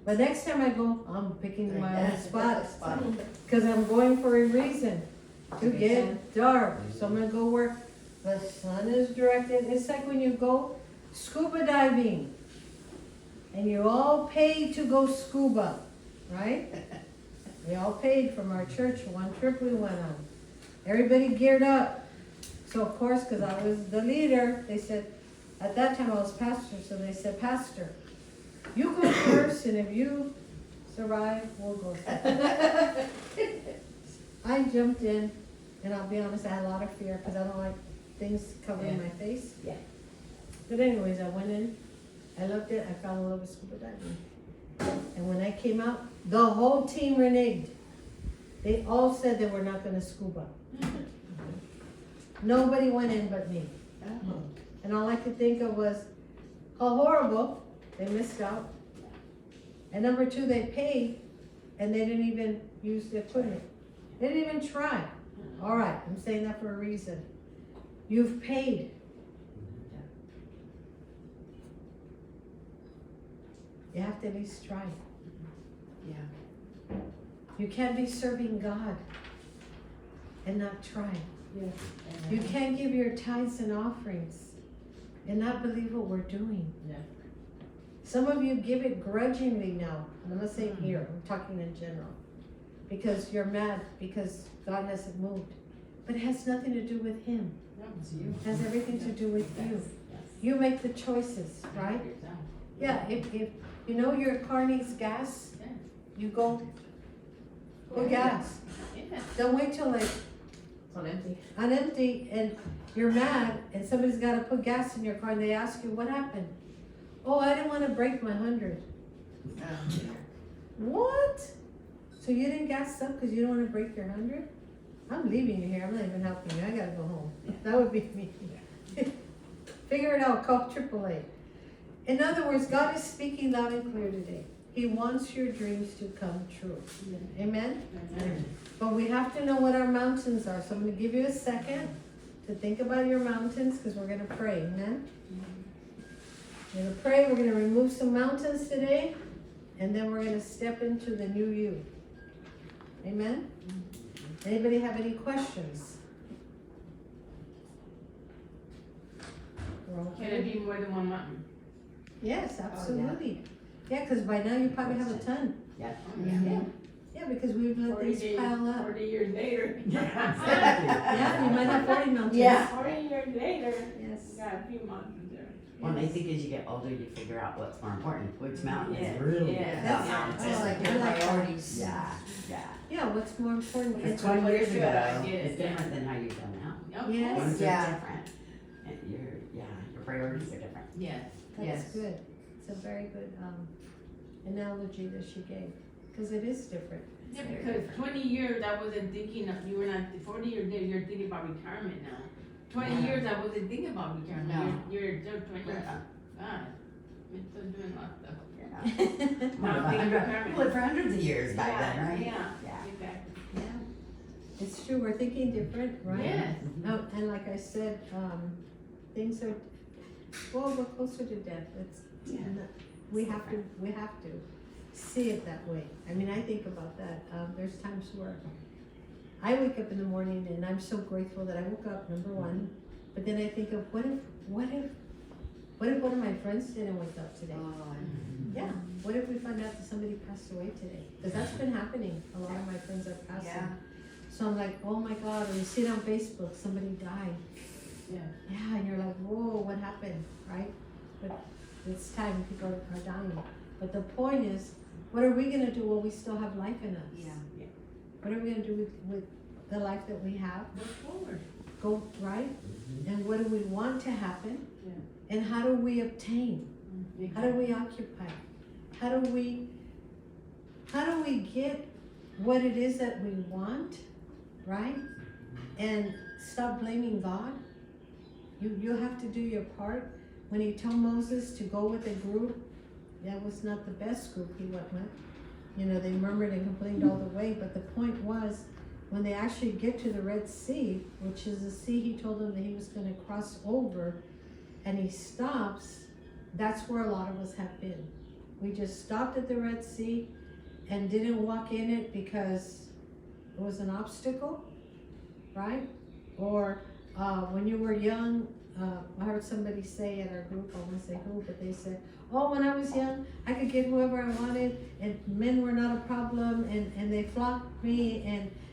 But next time I go, I'm picking my own spot. Spot. Because I'm going for a reason. To get dark. So I'm gonna go where the sun is directed. It's like when you go scuba diving. And you all paid to go scuba, right? We all paid from our church, one trip we went on. Everybody geared up. So of course, because I was the leader, they said, at that time I was pastor, so they said, Pastor, you go first, and if you survive, we'll go second. I jumped in, and I'll be honest, I had a lot of fear, because I don't like things covering my face. Yeah. But anyways, I went in, I looked at, I fell in love with scuba diving. And when I came out, the whole team reneged. They all said they were not gonna scuba. Nobody went in but me. Oh. And all I could think of was how horrible, they missed out. And number two, they paid and they didn't even use the equipment. They didn't even try. All right, I'm saying that for a reason. You've paid. You have to at least try. Yeah. You can't be serving God and not try. Yeah. You can't give your tithes and offerings and not believe what we're doing. Yeah. Some of you give it grudgingly now. And I'm not saying here, I'm talking in general. Because you're mad because God hasn't moved. But it has nothing to do with Him. It has everything to do with you. You make the choices, right? Yeah, if you know your car needs gas, you go put gas. Don't wait till like on empty and you're mad and somebody's got to put gas in your car and they ask you what happened. Oh, I didn't want to break my 100. What? So you didn't gas up because you don't want to break your 100? I'm leaving you here. I'm not even helping you. I gotta go home. That would be me. Figure it out. Call AAA. In other words, God is speaking loud and clear today. He wants your dreams to come true. Amen? Amen. But we have to know what our mountains are. So I'm going to give you a second to think about your mountains because we're going to pray. Amen? We're going to pray. We're going to remove some mountains today. And then we're going to step into the new you. Amen? Anybody have any questions? Can it be more than one mountain? Yes, absolutely. Yeah, because by now you probably have a ton. Yeah. Yeah, because we've let things pile up. 40 years later. Yeah, you might have 40 mountains. Yeah. 40 years later, Yes. you got a few mountains there. Well, I think as you get older, you figure out what's more important, which mountain Yeah. is really Yeah. That's- mountain. It's like your priorities. Yeah, yeah. Yeah, what's more important? Because It's 20 years good ago, idea, it's yeah. different than how you feel now. Of Yes. course. Things Yeah. are different. And your priorities are different. Yes. That's Yes. good. It's a very good analogy that she gave. Because it is different. Yeah, because 20 years I wasn't thinking of, you were not, 40 years later, you're thinking about retirement now. 20 Yeah. years I wasn't thinking about retirement. No. You're still 20 years. Yeah. God, you're still doing a lot of stuff. Yeah. Now I'm thinking retirement. We lived for hundreds of years back then, right? Yeah, Yeah. exactly. Yeah. It's true. We're thinking different, right? Yes. And like I said, things are, well, we're closer to death. It's, Yeah. we have to see it that way. I mean, I think about that. There's times where I wake up in the morning and I'm so grateful that I woke up, number one. But then I think of what if one of my friends didn't wake up today? Yeah. What if we find out that somebody passed away today? Because that's been happening. A lot of my friends are passing. Yeah. So I'm like, oh my God, and you see it on Facebook, somebody died. Yeah. Yeah, and you're like, whoa, what happened, right? But it's time, people are dying. But the point is, what are we gonna do while we still have life in us? Yeah. What are we gonna do with the life that we have? Look forward. Go, right? And what do we want to happen? Yeah. And how do we obtain? How do we occupy? How do we get what it is that we want, right? And stop blaming God. You have to do your part. When he told Moses to go with a group, that was not the best group he went with. You know, they murmured and complained all the way, but the point was, when they actually get to the Red Sea, which is the sea he told them that he was going to cross over, and he stops, that's where a lot of us have been. We just stopped at the Red Sea and didn't walk in it because it was an obstacle, right? Or when you were young, I heard somebody say at our group, I won't say who, but they said, oh, when I was young, I could get whoever I wanted, and men were not a problem, and they flocked me,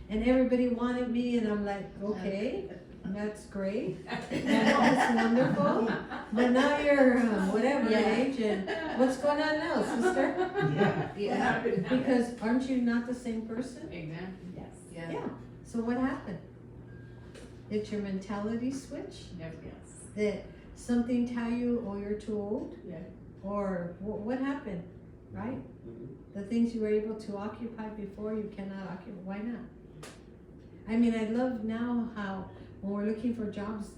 and everybody wanted me, and I'm like, okay, that's great, and that's wonderful, but now you're whatever age, and what's going on now, sister? What happened? Because aren't you not the same person? Exactly. Yes. Yeah. So what happened? Did your mentality switch? Yes. Did something tell you, oh, you're too old? Yeah. Or what happened, right? The things you were able to occupy before, you cannot occupy. Why not? I mean, I love now how when we're looking for jobs,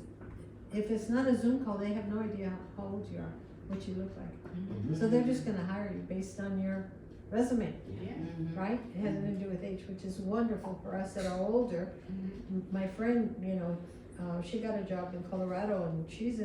if it's not a Zoom call, they have no idea how old you are, what you look like. So they're just gonna hire you based on your resume, Yeah. right? It has nothing to do with age, which is wonderful for us that are older. My friend, she got a job in Colorado and she's in